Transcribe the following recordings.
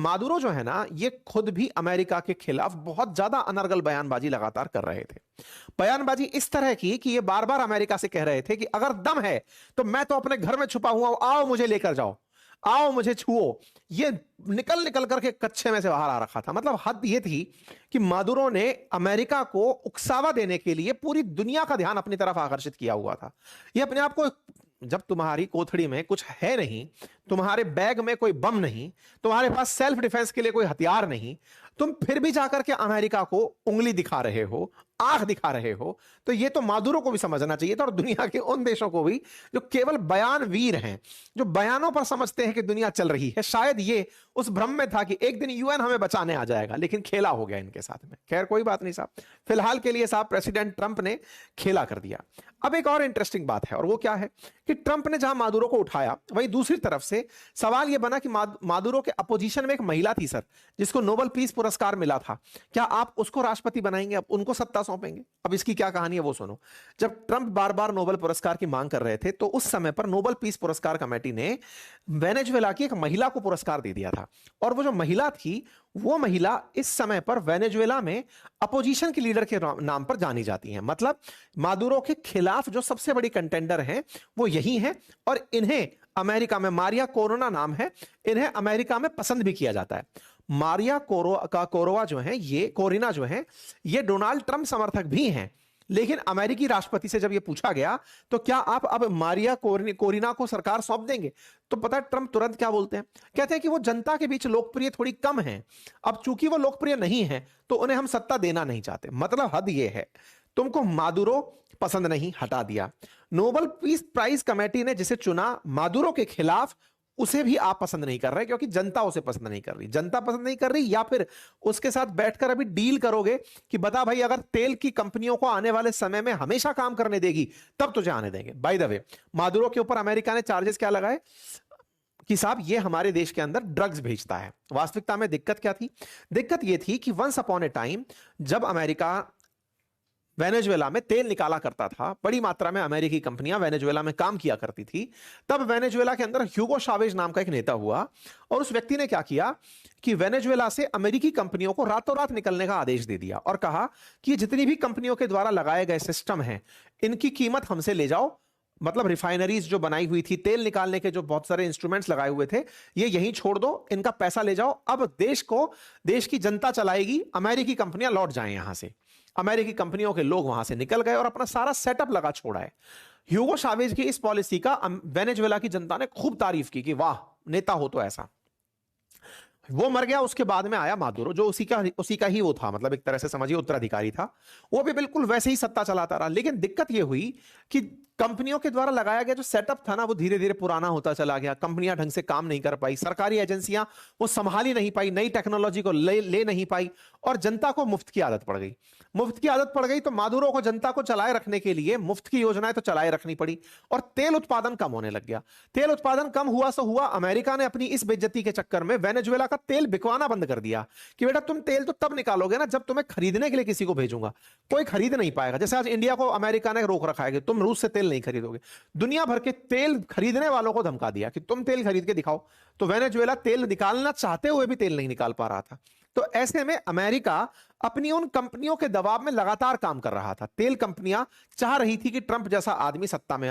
Maduro जो है ना, ये खुद भी अमेरिका के खिलाफ बहुत ज्यादा अनर्गल बयानबाजी लगातार कर रहे थे। बयानबाजी इस तरह की कि ये बार बार अमेरिका से कह रहे थे कि अगर दम है तो मैं तो अपने घर में छुपा हुआ हूं, आओ मुझे लेकर जाओ, आओ मुझे छुओ। ये निकल निकल करके कच्चे में से बाहर आ रखा था। मतलब हद ये थी कि मादुरो ने अमेरिका को उकसावा देने के लिए पूरी दुनिया का ध्यान अपनी तरफ आकर्षित किया हुआ था। ये अपने आप को, जब तुम्हारी कोठड़ी में कुछ है नहीं, तुम्हारे बैग में कोई बम नहीं, तुम्हारे पास सेल्फ डिफेंस के लिए कोई हथियार नहीं, तुम फिर भी जाकर के अमेरिका को उंगली दिखा रहे हो, आंख दिखा रहे हो, तो ये तो मादुरो को भी समझना चाहिए था और दुनिया के उन देशों को भी जो केवल बयान वीर हैं, जो बयानों पर समझते हैं कि दुनिया चल रही है। शायद ये उस भ्रम में था कि एक दिन यूएन हमें बचाने आ जाएगा, लेकिन खेला हो गया इनके साथ में। खैर कोई बात नहीं साहब, फिलहाल के लिए साहब प्रेसिडेंट ट्रंप ने खेला कर दिया। अब एक और इंटरेस्टिंग बात है, और वो क्या है कि ट्रंप ने जहां मादुरो को उठाया, वहीं दूसरी तरफ से सवाल यह बना कि मादुरो के अपोजिशन में एक महिला थी सर, जिसको नोबेल पीस पुरस्कार मिला था। क्या आप उसको राष्ट्रपति बनाएंगे, अब उनको सत्ता सौंपेंगे? अब इसकी क्या कहानी है वो सुनो। जब ट्रंप बार बार नोबेल पुरस्कार की मांग कर रहे थे, तो उस समय पर नोबेल पीस पुरस्कार कमेटी ने वेनेजुएला की एक महिला को पुरस्कार दे दिया था। और वो जो महिला थी, वो महिला इस समय पर वेनेजुएला में अपोजिशन की लीडर के नाम पर जानी जाती है। मतलब मादुरो के खिलाफ जो सबसे बड़ी कंटेंडर हैं वो यही हैं, और इन्हें अमेरिका में मारिया कोरोना नाम है, इन्हें अमेरिका में पसंद भी किया जाता है। मारिया कोरोवा जो है, ये कोरिना जो है, ये डोनाल्ड ट्रंप समर्थक भी हैं। लेकिन अमेरिकी राष्ट्रपति से जब यह पूछा गया तो क्या आप अब मारिया कोरिना को सरकार सौंप देंगे, तो पता है ट्रंप तुरंत क्या बोलते हैं? कहते हैं कि वो जनता के बीच लोकप्रिय थोड़ी कम है, अब चूंकि वो लोकप्रिय नहीं है तो उन्हें हम सत्ता देना नहीं चाहते। मतलब हद ये है, तुमको मादुरो पसंद नहीं, हटा दिया। नोबेल पीस प्राइज कमेटी ने जिसे चुना मादुरो के खिलाफ, उसे भी आप पसंद नहीं कर रहे, क्योंकि जनता उसे पसंद नहीं कर रही। जनता पसंद नहीं कर रही, या फिर उसके साथ बैठकर अभी डील करोगे कि बता भाई, अगर तेल की कंपनियों को आने वाले समय में हमेशा काम करने देगी तब तुझे आने देंगे। बाय द वे, मादुरो के ऊपर अमेरिका ने चार्जेस क्या लगाए कि साहब ये हमारे देश के अंदर ड्रग्स भेजता है। वास्तविकता में दिक्कत क्या थी? दिक्कत यह थी कि वंस अपॉन ए टाइम, जब अमेरिका वेनेजुएला में तेल निकाला करता था, बड़ी मात्रा में अमेरिकी कंपनियां वेनेजुएला में काम किया करती थी, तब वेनेजुएला के अंदर ह्यूगो शावेज नाम का एक नेता हुआ, और उस व्यक्ति ने क्या किया कि वेनेजुएला से अमेरिकी कंपनियों को रातों रात निकलने का आदेश दे दिया और कहा कि जितनी भी कंपनियों के द्वारा लगाए गए सिस्टम हैं, इनकी कीमत हमसे ले जाओ। मतलब रिफाइनरीज जो बनाई हुई थी, तेल निकालने के जो बहुत सारे इंस्ट्रूमेंट्स लगाए हुए थे, ये यहीं छोड़ दो, इनका पैसा ले जाओ। अब देश की जनता चलाएगी, अमेरिकी कंपनियां लौट जाएं यहां से। अमेरिकी कंपनियों के लोग वहां से निकल गए और अपना सारा सेटअप लगा छोड़ा है। ह्यूगो शावेज की इस पॉलिसी का वेनेजुएला की जनता ने खूब तारीफ की कि वाह, नेता हो तो ऐसा। वो मर गया, उसके बाद में आया मादुरो, जो उसी का ही वो था, मतलब एक तरह से समझिए उत्तराधिकारी था। वो भी बिल्कुल वैसे ही सत्ता चलाता रहा। लेकिन दिक्कत ये हुई कि कंपनियों के द्वारा लगाया गया जो सेटअप था ना, वो धीरे धीरे पुराना होता चला गया। कंपनियां ढंग से काम नहीं कर पाई, सरकारी एजेंसियां वो संभाल ही नहीं पाई, नई टेक्नोलॉजी को ले नहीं पाई, और जनता को मुफ्त की आदत पड़ गई। मुफ्त की आदत पड़ गई तो मादुरो को जनता को चलाए रखने के लिए मुफ्त की योजनाएं तो चलाए रखनी पड़ी, और तेल उत्पादन कम होने लग गया। तेल उत्पादन कम हुआ सो हुआ, अमेरिका ने अपनी इस बेइज्जती के चक्कर में वेनेजुएला का तेल बिकवाना बंद कर दिया कि बेटा तुम तेल तो तब निकालोगे ना जब तुम्हें खरीदने के लिए किसी को भेजूंगा। कोई खरीद नहीं पाएगा। जैसे आज इंडिया को अमेरिका ने रोक रखा है कि तुम रूस से तेल नहीं खरीदोगे। दुनिया भर के तेल खरीदने वालों को धमका दिया कि तुम तेल खरीद के दिखाओ। तो वेनेजुएला तेल निकालना चाहते हुए भी तेल नहीं निकाल पा रहा था। तो ऐसे में अमेरिका अपनी उन कंपनियों के दबाव में लगातार काम कर रहा था। तेल कंपनियां चाह रही थी कि ट्रंप जैसा आदमी सत्ता में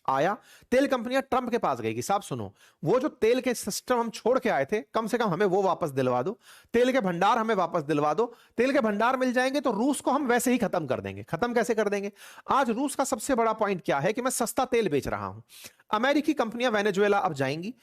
आया। तेल कंपनियां ट्रंप के पास गई कि साहब सुनो, वो जो तेल के सिस्टम हम छोड़ के आए थे, कम से कम हमें वो वापस दिलवा दो। तेल के भंडार हमें वापस दिलवा दो। तेल के भंडार मिल जाएंगे तो रूस को हम वैसे ही खत्म कर देंगे। खत्म कैसे कर देंगे? आज रूस का सबसे बड़ा पॉइंट क्या है कि मैं सस्ता तेल बेच रहा हूं। अमेरिकी कंपनियां वेनेजुएला अब जाएंगी,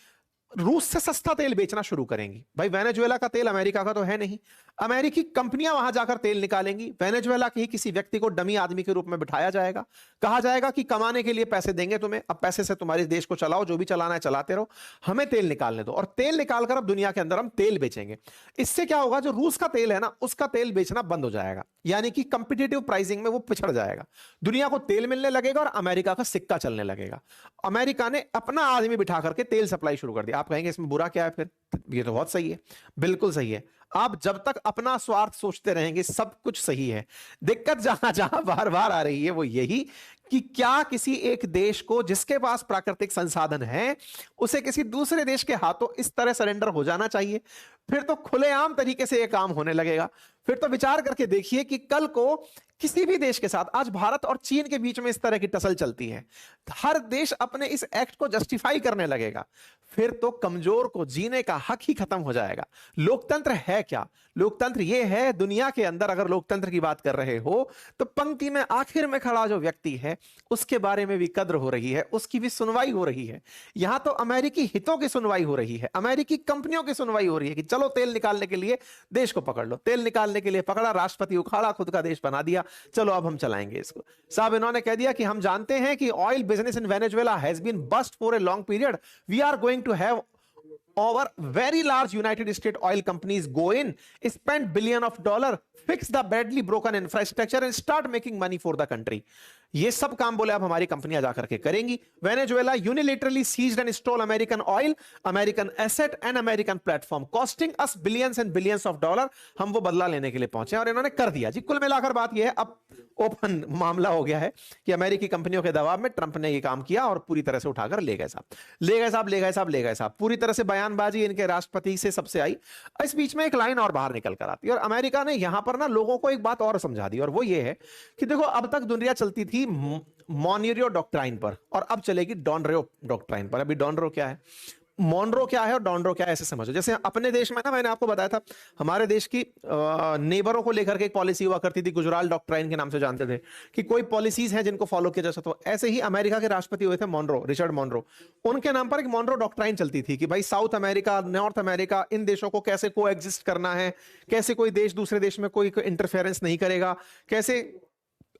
रूस से सस्ता तेल बेचना शुरू करेंगी। भाई वेनेजुएला का तेल अमेरिका का तो है नहीं, अमेरिकी कंपनियां वहां जाकर तेल निकालेंगी। वेनेजुएला के ही किसी व्यक्ति को डमी आदमी के रूप में बिठाया जाएगा, कहा जाएगा कि कमाने के लिए पैसे देंगे तुम्हें, अब पैसे से तुम्हारे देश को चलाओ, जो भी चलाना है चलाते रहो, हमें तेल निकालने दो। और तेल निकालकर अब दुनिया के अंदर हम तेल बेचेंगे। इससे क्या होगा, जो रूस का तेल है ना, उसका तेल बेचना बंद हो जाएगा, यानी कि कंपिटेटिव प्राइसिंग में वो पिछड़ जाएगा। दुनिया को तेल मिलने लगेगा और अमेरिका का सिक्का चलने लगेगा। अमेरिका ने अपना आदमी बिठा करके तेल सप्लाई शुरू कर दिया। आप कहेंगे इसमें बुरा क्या है? फिर ये तो बहुत सही है, बिल्कुल सही है। आप जब तक अपना स्वार्थ सोचते रहेंगे सब कुछ सही है। दिक्कत जहां जहां बार बार आ रही है वो यही कि क्या किसी एक देश को जिसके पास प्राकृतिक संसाधन है, उसे किसी दूसरे देश के हाथों इस तरह सरेंडर हो जाना चाहिए? फिर तो खुलेआम तरीके से यह काम होने लगेगा। फिर तो विचार करके देखिए कि कल को किसी भी देश के साथ, आज भारत और चीन के बीच में इस तरह की टसल चलती है, हर देश अपने इस एक्ट को जस्टिफाई करने लगेगा, फिर तो कमजोर को जीने का हक ही खत्म हो जाएगा। लोकतंत्र है क्या? लोकतंत्र ये है, दुनिया के अंदर अगर लोकतंत्र की बात कर रहे हो तो पंक्ति में आखिर में खड़ा जो व्यक्ति है उसके बारे में भी कद्र हो रही है, उसकी भी सुनवाई हो रही है। यहां तो अमेरिकी हितों की सुनवाई हो रही है, अमेरिकी कंपनियों की सुनवाई हो रही है कि चलो तेल निकालने के लिए देश को पकड़ लो, तेल निकालने के लिए पकड़ा, राष्ट्रपति उखाड़ा, खुद का देश बना दिया, चलो अब हम चलाएंगे इसको। साहब इन्होंने कह दिया कि हम जानते हैं कि oil business in Venezuela has been bust for a long period, we are going to have our very large United States oil companies go in, spend billion of dollar, fix the badly broken infrastructure and start making money for the country। ये सब काम बोले अब हमारी कंपनियां जाकर के करेंगी। Venezuela unilaterally seized and stole American oil, American asset and American platform, costing us billions and billions of dollar. हम वो बदला लेने के लिए पहुंचे और इन्होंने कर दिया जी। कुल मिलाकर बात यह है, अब ओपन मामला हो गया है कि अमेरिकी कंपनियों के दबाव में ट्रंप ने ये काम किया और पूरी तरह से उठाकर ले गए साहब, ले गए साहब, ले गए साहब, ले गए साहब। पूरी तरह से बयानबाजी इनके राष्ट्रपति से सबसे आई। इस बीच में एक लाइन और बाहर निकल कर आती है और अमेरिका ने यहां पर ना लोगों को एक बात और समझा दी, और वो ये है कि देखो अब तक दुनिया चलती थी मॉनरो डॉक्ट्राइन पर और अब चलेगी डॉनरो डॉक्ट्राइन पर। अभी डॉनरो क्या है, मॉनरो क्या है और डॉनरो क्या है, ऐसे समझो। जैसे अपने देश में ना, मैंने आपको बताया था हमारे देश की नेबरों को लेकर के एक पॉलिसी हुआ करती थी, गुजराल डॉक्ट्राइन के नाम से जानते थे कि कोई पॉलिसीज हैं जिनको फॉलो किया जा सकता। तो ऐसे ही अमेरिका के राष्ट्रपति हुए थे मॉनरो, रिचर्ड मॉनरो, उनके नाम पर एक मॉनरो डॉक्ट्राइन चलती थी कि भाई साउथ अमेरिका, नॉर्थ अमेरिका, इन देशों को कैसे को एग्जिस्ट करना है, कैसे कोई देश दूसरे देश में कोई इंटरफेरेंस नहीं करेगा, कैसे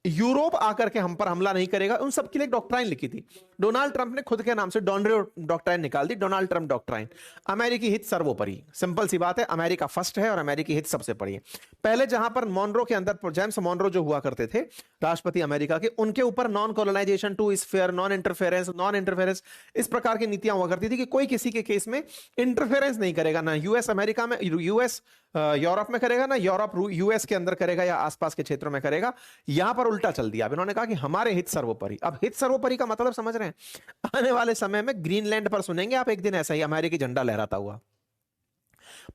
यूरोप आकर के हम पर हमला नहीं करेगा, उन सब के लिए डॉक्ट्राइन लिखी थी। डोनाल्ड ट्रंप ने खुद के नाम से डॉनरो डॉक्ट्राइन निकाल दी, डोनाल्ड ट्रंप डॉक्ट्राइन। अमेरिकी हित सर्वोपरि, सिंपल सी बात है, अमेरिका फर्स्ट है और अमेरिकी हित सबसे बड़ी है। पहले जहां पर मॉनरो के अंदर जेम्स मॉनरो जो हुआ करते थे राष्ट्रपति अमेरिका के, उनके ऊपर non colonization, to sphere, non interference इस प्रकार की नीतियां हुआ करती थी कि कोई किसी के केस में इंटरफेरेंस नहीं करेगा, ना यूएस अमेरिका में, यूएस यूरोप में करेगा, ना यूरोप यूएस के अंदर करेगा या आसपास के क्षेत्रों में करेगा। यहां पर उल्टा चल दिया। अब इन्होंने कहा कि हमारे हित सर्वोपरि। अब हित सर्वोपरि का मतलब समझ रहे हैं, आने वाले समय में ग्रीनलैंड पर सुनेंगे आप एक दिन ऐसा ही अमेरिकी झंडा लहराता हुआ,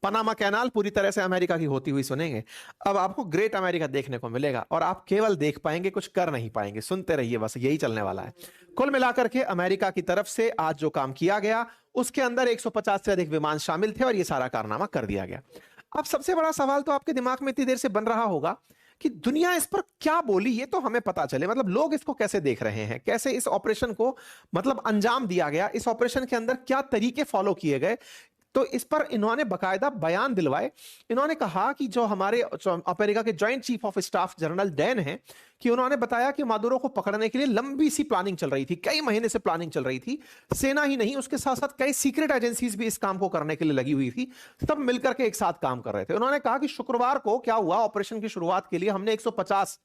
पनामा कैनाल पूरी तरह से अमेरिका की होती हुई सुनेंगे। अब आपको ग्रेट अमेरिका देखने को मिलेगा और आप केवल देख पाएंगे, कुछ कर नहीं पाएंगे। सुनते रहिए, बस यही चलने वाला है। कुल मिलाकर के अमेरिका की तरफ से आज जो काम किया गया उसके अंदर 150 से अधिक विमान शामिल थे और यह सारा कारनामा कर दिया गया। अब सबसे बड़ा सवाल तो आपके दिमाग में इतनी देर से बन रहा होगा कि दुनिया इस पर क्या बोली, ये तो हमें पता चले, मतलब लोग इसको कैसे देख रहे हैं, कैसे इस ऑपरेशन को मतलब अंजाम दिया गया, इस ऑपरेशन के अंदर क्या तरीके फॉलो किए गए। तो इस पर इन्होंने बकायदा बयान दिलवाए। इन्होंने कहा कि जो हमारे अमेरिका के joint chief of staff general Dan हैं, कि उन्होंने बताया कि मादुरो को पकड़ने के लिए लंबी सी प्लानिंग चल रही थी, कई महीने से प्लानिंग चल रही थी। सेना ही नहीं, उसके साथ साथ कई सीक्रेट एजेंसीज भी इस काम को करने के लिए लगी हुई थी, सब मिलकर के एक साथ काम कर रहे थे। उन्होंने कहा कि शुक्रवार को क्या हुआ, ऑपरेशन की शुरुआत के लिए हमने 150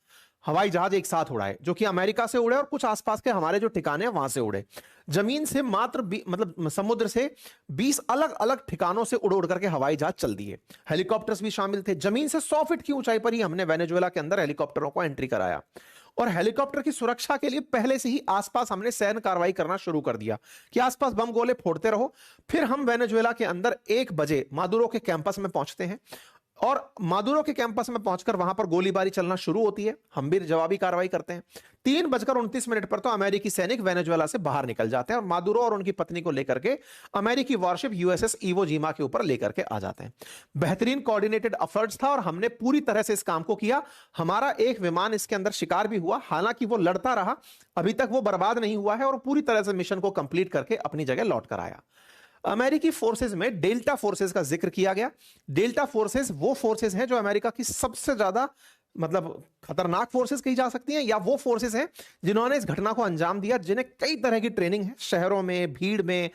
हवाई जहाज एक साथ उड़ाए, जो कि अमेरिका से उड़े और कुछ आसपास के हमारे जो ठिकाने हैं वहां से उड़े। जमीन से मात्र मतलब समुद्र से 20 अलग अलग ठिकानों से उड़ उड़ करके हवाई जहाज चल दिए। हेलीकॉप्टर्स भी शामिल थे। जमीन से 100 फीट की ऊंचाई पर ही हमने वेनेजुएला के अंदर हेलीकॉप्टरों को एंट्री कराया और हेलीकॉप्टर की सुरक्षा के लिए पहले से ही आसपास हमने सैन्य कार्रवाई करना शुरू कर दिया कि आसपास बम गोले फोड़ते रहो। फिर हम वेनेजुएला के अंदर 1 बजे मादुरो के कैंपस में पहुंचते हैं और मादुरो के कैंपस में पहुंचकर वहां पर गोलीबारी चलना शुरू होती है। हम भी जवाबी कार्रवाई करते हैं। 3:29 पर तो अमेरिकी सैनिक वेनेजुएला से बाहर निकल जाते हैं और मादुरो और उनकी पत्नी को लेकर के अमेरिकी वॉरशिप यूएसएस इवो जीमा के ऊपर लेकर के आ जाते हैं। बेहतरीन कोऑर्डिनेटेड एफर्ट्स था और हमने पूरी तरह से इस काम को किया। हमारा एक विमान इसके अंदर शिकार भी हुआ, हालांकि वो लड़ता रहा, अभी तक वो बर्बाद नहीं हुआ है और पूरी तरह से मिशन को कंप्लीट करके अपनी जगह लौट कर आया। अमेरिकी फोर्सेस में डेल्टा फोर्सेस का जिक्र किया गया। डेल्टा फोर्सेस वो फोर्सेस हैं जो अमेरिका की सबसे ज्यादा मतलब खतरनाक फोर्सेस कही जा सकती हैं, या वो फोर्सेस हैं जिन्होंने इस घटना को अंजाम दिया, जिन्हें कई तरह की ट्रेनिंग है, शहरों में भीड़ में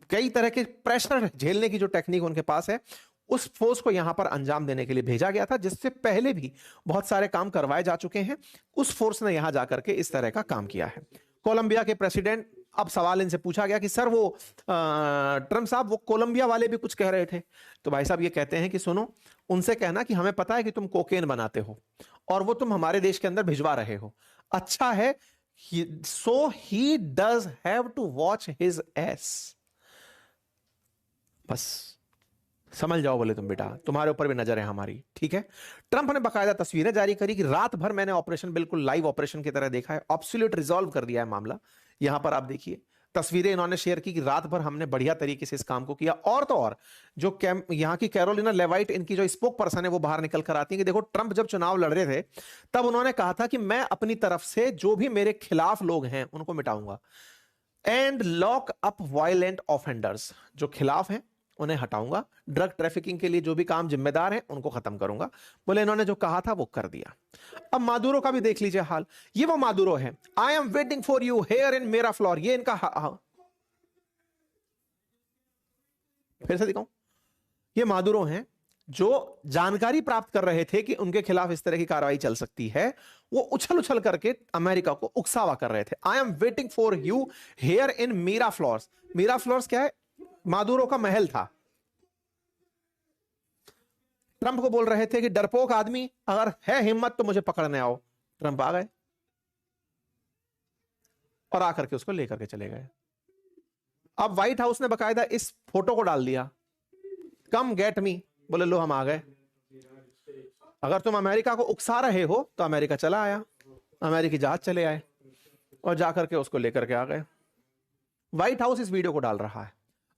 कई तरह के प्रेशर झेलने की जो टेक्निक उनके पास है, उस फोर्स को यहां पर अंजाम देने के लिए भेजा गया था, जिससे पहले भी बहुत सारे काम करवाए जा चुके हैं। उस फोर्स ने यहां जाकर के इस तरह का काम किया है। कोलंबिया के प्रेसिडेंट, अब सवाल इनसे पूछा गया कि सर वो ट्रम्प साहब, वो कोलंबिया वाले भी कुछ कह रहे थे। तो भाई साहब ये कहते हैं कि सुनो, उनसे कहना कि हमें पता है कि तुम कोकेन बनाते हो और वो तुम हमारे देश के अंदर भिजवा रहे हो। अच्छा है, so he does have to watch his ass. बस समझ जाओ बोले तुम बेटा, तुम्हारे ऊपर भी नजर है हमारी, ठीक है। ट्रंप ने बकायदा तस्वीरें जारी करी कि रात भर मैंने ऑपरेशन बिल्कुल लाइव ऑपरेशन की तरह देखा है, ऑब्सोल्यूट रिजॉल्व कर दिया है मामला। यहां पर आप देखिए तस्वीरें इन्होंने शेयर की कि रात भर हमने बढ़िया तरीके से इस काम को किया। और तो और जो यहां की कैरोलिना लेवाइट, इनकी जो स्पोक पर्सन है, वो बाहर निकल कर आती है कि देखो ट्रंप जब चुनाव लड़ रहे थे तब उन्होंने कहा था कि मैं अपनी तरफ से जो भी मेरे खिलाफ लोग हैं उनको मिटाऊंगा, and lock up violent offenders, जो खिलाफ हैं उन्हें हटाऊंगा, ड्रग ट्रैफिकिंग के लिए जो भी काम जिम्मेदार हैं उनको खत्म करूंगा। बोले इन्होंने जो कहा था वो कर दिया। अब मादुरो का भी देख लीजिए हाल, ये वो मादुरो है, आई am waiting for you here इन मेरा फ्लोर, ये इनका फिर से दिखाऊं, ये मादुरो हैं जो जानकारी प्राप्त कर रहे थे कि उनके खिलाफ इस तरह की कार्रवाई चल सकती है, वो उछल उछल करके अमेरिका को उकसावा कर रहे थे। I am waiting for you here in Miraflores. Miraflores क्या है? मादुरो का महल था। ट्रंप को बोल रहे थे कि डरपोक आदमी, अगर है हिम्मत तो मुझे पकड़ने आओ। ट्रंप आ गए और आकर के उसको लेकर के चले गए। अब व्हाइट हाउस ने बकायदा इस फोटो को डाल दिया, कम गेट मी, बोले लो हम आ गए। अगर तुम अमेरिका को उकसा रहे हो तो अमेरिका चला आया, अमेरिकी जहाज चले आए और जाकर के उसको लेकर के आ गए। व्हाइट हाउस इस वीडियो को डाल रहा है।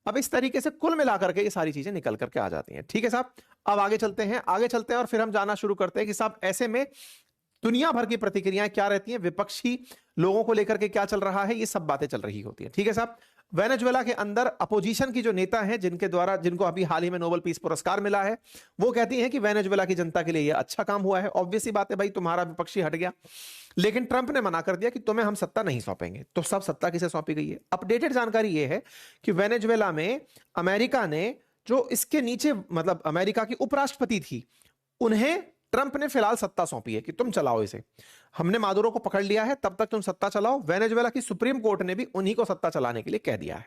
अब इस तरीके से कुल मिलाकर के ये सारी चीजें निकल करके आ जाती हैं, ठीक है साहब। अब आगे चलते हैं, आगे चलते हैं और फिर हम जाना शुरू करते हैं कि साहब ऐसे में दुनिया भर की प्रतिक्रियाएं क्या रहती हैं, विपक्षी लोगों को लेकर के क्या चल रहा है, ये सब बातें चल रही होती हैं, ठीक है साहब। वेनेजुएला के अंदर अपोजिशन की जो नेता हैं, जिनको अभी हाल ही में नोबेल पीस पुरस्कार मिला है, वो कहती हैं कि वेनेजुएला की जनता के लिए ये अच्छा काम हुआ है। ऑब्वियसली बात है भाई, तुम्हारा विपक्षी हट गया, लेकिन ट्रंप ने मना कर दिया कि तुम्हें हम सत्ता नहीं सौंपेंगे। तो सब सत्ता किसे सौंपी गई है? अपडेटेड जानकारी यह है कि वेनेजुएला में अमेरिका ने जो इसके नीचे मतलब अमेरिका की उपराष्ट्रपति थी, उन्हें ट्रंप ने फिलहाल सत्ता सौंपी है कि तुम चलाओ इसे, हमने मादुरो को पकड़ लिया है, तब तक तुम सत्ता चलाओ। वेनेजुएला की सुप्रीम कोर्ट ने भी उन्हीं को सत्ता चलाने के लिए कह दिया है।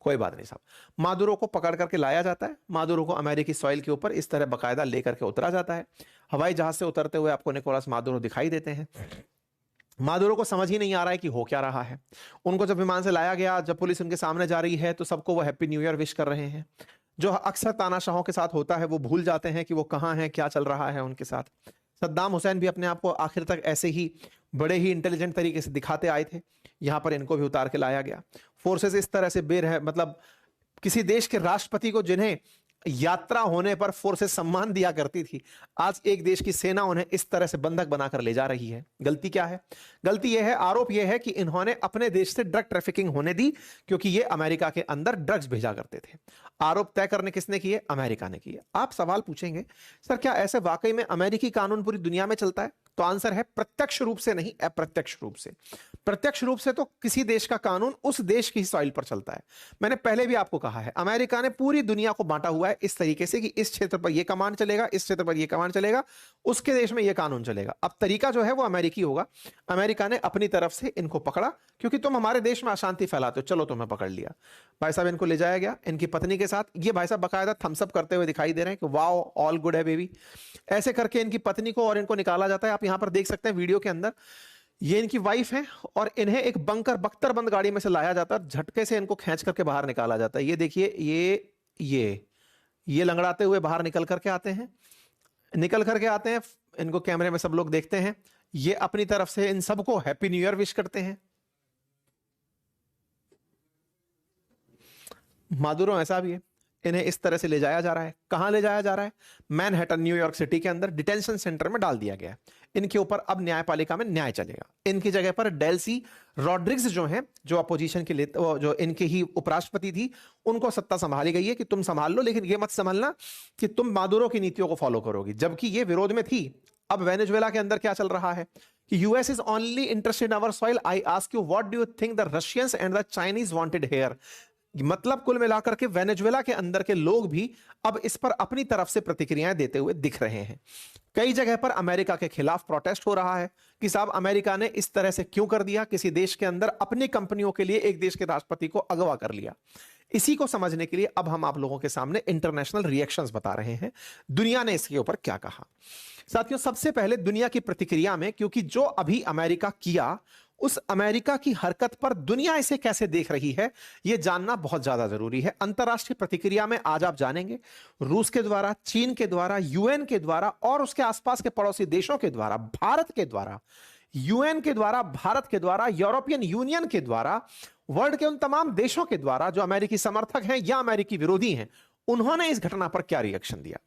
कोई बात नहीं साहब, मादुरो को पकड़ करके लाया जाता है, मादुरो को अमेरिकी सॉइल के ऊपर इस तरह बकायदा लेकर के उतरा जाता है। हवाई जहाज से उतरते हुए आपको निकोलस मादुरो दिखाई देते हैं। मादुरो को समझ ही नहीं आ रहा है कि हो क्या रहा है। उनको जब विमान से लाया गया, जब पुलिस उनके सामने जा रही है तो सबको वो हैप्पी न्यू ईयर विश कर रहे हैं। जो अक्सर तानाशाहों के साथ होता है, वो भूल जाते हैं कि वो कहां हैं, क्या चल रहा है उनके साथ। सद्दाम हुसैन भी अपने आप को आखिर तक ऐसे ही बड़े ही इंटेलिजेंट तरीके से दिखाते आए थे, यहां पर इनको भी उतार के लाया गया। फोर्सेस इस तरह से मतलब किसी देश के राष्ट्रपति को जिन्हें यात्रा होने पर फोर्सेस सम्मान दिया करती थी, आज एक देश की सेना उन्हें इस तरह से बंधक बनाकर ले जा रही है। गलती क्या है? गलती यह है, आरोप यह है कि इन्होंने अपने देश से ड्रग ट्रैफिकिंग होने दी, क्योंकि ये अमेरिका के अंदर ड्रग्स भेजा करते थे। आरोप तय करने किसने किए? अमेरिका ने किए। आप सवाल पूछेंगे, सर क्या ऐसे वाकई में अमेरिकी कानून पूरी दुनिया में चलता है? तो आंसर है प्रत्यक्ष रूप से नहीं, अप्रत्यक्ष रूप से। प्रत्यक्ष रूप से तो किसी देश का कानून उस देश की सॉइल पर चलता है। मैंने पहले भी आपको कहा है, अमेरिका ने पूरी दुनिया को बांटा हुआ है इस तरीके से कि इस क्षेत्र पर यह कमान चलेगा, इस क्षेत्र पर यह कमान चलेगा, उसके देश में यह कानून चलेगा। अब तरीका जो है वो अमेरिकी होगा। अमेरिका ने अपनी तरफ से इनको पकड़ा, क्योंकि तुम हमारे देश में अशांति फैलाते हो, चलो तुम्हें पकड़ लिया। भाई साहब इनको ले जाया गया इनकी पत्नी के साथ। ये भाई साहब बकायदा थम्स अप करते हुए दिखाई दे रहे हैं कि वाओ ऑल गुड है बेबी। ऐसे करके इनकी पत्नी को और इनको निकाला जाता है। आप यहां पर देख सकते हैं वीडियो के अंदर, ये इनकी वाइफ है और इन्हें एक बंकर बख्तरबंद गाड़ी में से लाया जाता है, झटके से इनको खींच करके बाहर निकाला जाता है। ये देखिए, ये लंगड़ाते हुए बाहर निकल करके आते हैं, इनको कैमरे में सब लोग देखते हैं। ये अपनी तरफ से इन सबको हैप्पी न्यू ईयर विश करते हैं। मादुरो ऐसा भी है, इन्हें इस तरह से ले जाया जा रहा है। कहां ले जाया जा रहा है? मैनहट्टन न्यूयॉर्क सिटी के अंदर डिटेंशन सेंटर में डाल दिया गया है। इनके ऊपर अब न्यायपालिका में न्याय चलेगा। इनकी जगह पर डेल्सी रॉड्रिग्स जो हैं, जो अपोजिशन के लिए जो इनके ही उपराष्ट्रपति थी, उनको सत्ता संभाली गई है कि तुम संभाल लो, लेकिन यह मत संभालना कि तुम मादुरो की नीतियों को फॉलो करोगी, जबकि ये विरोध में थी। अब वेनेजुएला के अंदर क्या चल रहा है कि US is only interested in our soil, I ask you what do you think the Russians and the Chinese wanted here. मतलब कुल मिलाकर के वेनेजुएला के अंदर के लोग भी अब इस पर अपनी तरफ से प्रतिक्रियाएं देते हुए दिख रहे हैं। कई जगह पर अमेरिका के खिलाफ प्रोटेस्ट हो रहा है कि साहब अमेरिका ने इस तरह से क्यों कर दिया, किसी देश के अंदर अपनी कंपनियों के लिए एक देश के राष्ट्रपति को अगवा कर लिया। इसी को समझने के लिए अब हम आप लोगों के सामने इंटरनेशनल रिएक्शंस बता रहे हैं, दुनिया ने इसके ऊपर क्या कहा। साथियों, सबसे पहले दुनिया की प्रतिक्रिया में, क्योंकि जो अभी अमेरिका किया उस अमेरिका की हरकत पर दुनिया इसे कैसे देख रही है, यह जानना बहुत ज्यादा जरूरी है। अंतरराष्ट्रीय प्रतिक्रिया में आज आप जानेंगे रूस के द्वारा, चीन के द्वारा, यूएन के द्वारा और उसके आसपास के पड़ोसी देशों के द्वारा, भारत के द्वारा, यूएन के द्वारा, भारत के द्वारा, यूरोपियन यूनियन के द्वारा, वर्ल्ड के उन तमाम देशों के द्वारा जो अमेरिकी समर्थक हैं या अमेरिकी विरोधी हैं, उन्होंने इस घटना पर क्या रिएक्शन दिया।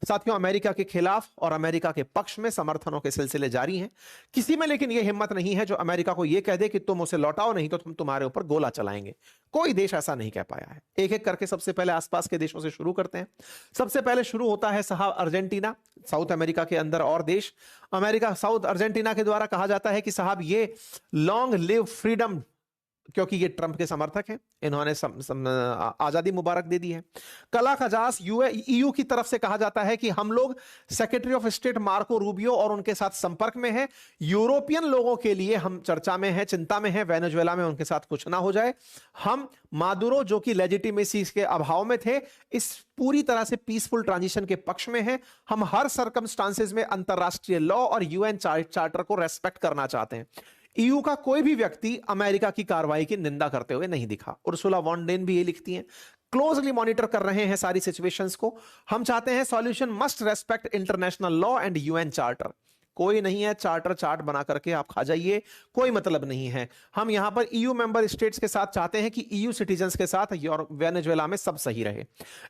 साथियों, अमेरिका के खिलाफ और अमेरिका के पक्ष में समर्थनों के सिलसिले जारी हैं। किसी में लेकिन यह हिम्मत नहीं है जो अमेरिका को यह कह दे कि तुम उसे लौटाओ, नहीं तो तुम्हारे ऊपर गोला चलाएंगे। कोई देश ऐसा नहीं कह पाया है। एक एक करके सबसे पहले आसपास के देशों से शुरू करते हैं। सबसे पहले शुरू होता है साहब अर्जेंटीना, साउथ अमेरिका के अंदर और देश। अमेरिका साउथ अर्जेंटीना के द्वारा कहा जाता है कि साहब ये लॉन्ग लिव फ्रीडम, क्योंकि ये ट्रंप के समर्थक हैं, इन्होंने आजादी मुबारक दे दी है। कला खजास ईयू की तरफ से कहा जाता है कि हम लोग secretary of state Marco Rubio और उनके साथ संपर्क में हैं। यूरोपियन लोगों के लिए हम चर्चा में हैं, चिंता में हैं, वेनेजुएला में उनके साथ कुछ ना हो जाए। हम मादुरो जो कि लेजिटिमेसी के अभाव में थे, इस पूरी तरह से पीसफुल ट्रांजिशन के पक्ष में हैं। हम हर सर्कमस्टांसेस में अंतरराष्ट्रीय लॉ और यूएन चार्टर को रेस्पेक्ट करना चाहते हैं। ईयू का कोई भी व्यक्ति अमेरिका की कार्रवाई की निंदा करते हुए नहीं दिखा। उर्सुला वॉन डेन भी ये लिखती हैं, क्लोजली मॉनिटर कर रहे हैं सारी सिचुएशंस को। हम चाहते हैं solution must respect international law and UN charter. कोई नहीं है चार्टर चार्ट बना करके आप खा जाइए, कोई मतलब नहीं है। हम यहां पर ईयू मेंबर स्टेट्स के साथ चाहते हैं कि ईयू सिटीजन्स के साथ वेनेजुएला में सब सही रहे।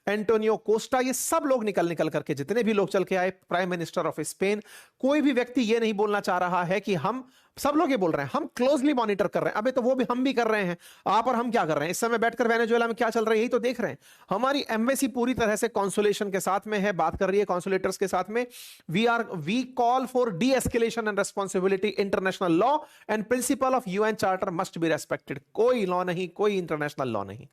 एंटोनियो कोस्टा, ये सब लोग निकल करके, जितने भी लोग चल के आए, प्राइम मिनिस्टर ऑफ स्पेन, कोई भी व्यक्ति ये नहीं बोलना चाह रहा है कि हम, सब लोग ये बोल रहे हैं हम क्लोजली मॉनिटर कर रहे हैं। अबे तो वो भी हम भी कर रहे हैं, आप और हम क्या कर रहे हैं इस समय बैठकर वेनेजुएला में क्या चल रहा है यही तो देख रहे हैं। हमारी एम्बेसी पूरी तरह से कॉन्सुलेशन के साथ में है, बात कर रही है कॉन्सुलेटर्स के साथ में। We call for de escalation and responsibility, international law and principle of UN charter must be respected. कोई लॉ नहीं, कोई इंटरनेशनल लॉ नहीं।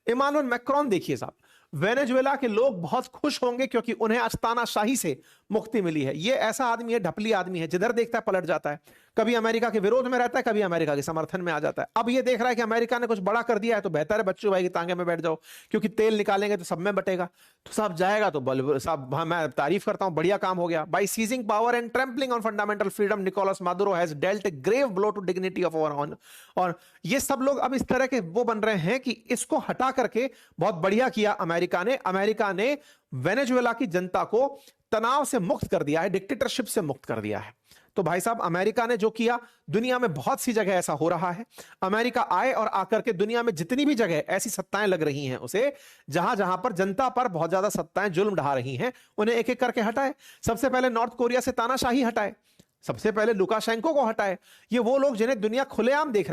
इमानुएल मैक्रोन देखिए साहब, वेनेजुएला के लोग बहुत खुश होंगे क्योंकि उन्हें आज तानाशाही से मुक्ति मिली है। ये ऐसा आदमी है, ढपली आदमी है, जिधर देखता है पलट जाता है। कभी अमेरिका के विरोध में रहता है, कभी अमेरिका के समर्थन में आ जाता है। अब ये देख रहा है कि अमेरिका ने कुछ बड़ा कर दिया है तो बेहतर है बच्चों भाई की टांगे में बैठ जाओ, क्योंकि तेल निकालेंगे तो सब में बटेगा, तो सब जाएगा। तो साहब मैं तारीफ करता हूं, बढ़िया काम हो गया। By seizing power and trampling on fundamental freedom, Nicolas Maduro has dealt a grave blow to dignity of our own. और ये सब लोग अब इस तरह के वो बन रहे हैं कि इसको हटा करके बहुत बढ़िया किया अमेरिका ने। अमेरिका ने वेनेजुएला की जनता को तनाव से मुक्त कर दिया है, डिक्टेटरशिप से मुक्त कर दिया है। तो भाई साहब, अमेरिका ने जो किया, दुनिया में बहुत सी जगह ऐसा हो रहा है। अमेरिका आए और आकर के दुनिया में जितनी भी जगह ऐसी सत्ताएं लग रही हैं उसे, जहां जहां पर जनता पर बहुत ज्यादा सत्ताएं जुल्म ढा रही हैं, उन्हें एक एक करके हटाए। सबसे पहले नॉर्थ कोरिया से तानाशाही हटाए, सबसे पहले लुकाशेंको को हटाए। ये वो लोग जिन्हें दुनिया खुलेआम देख रही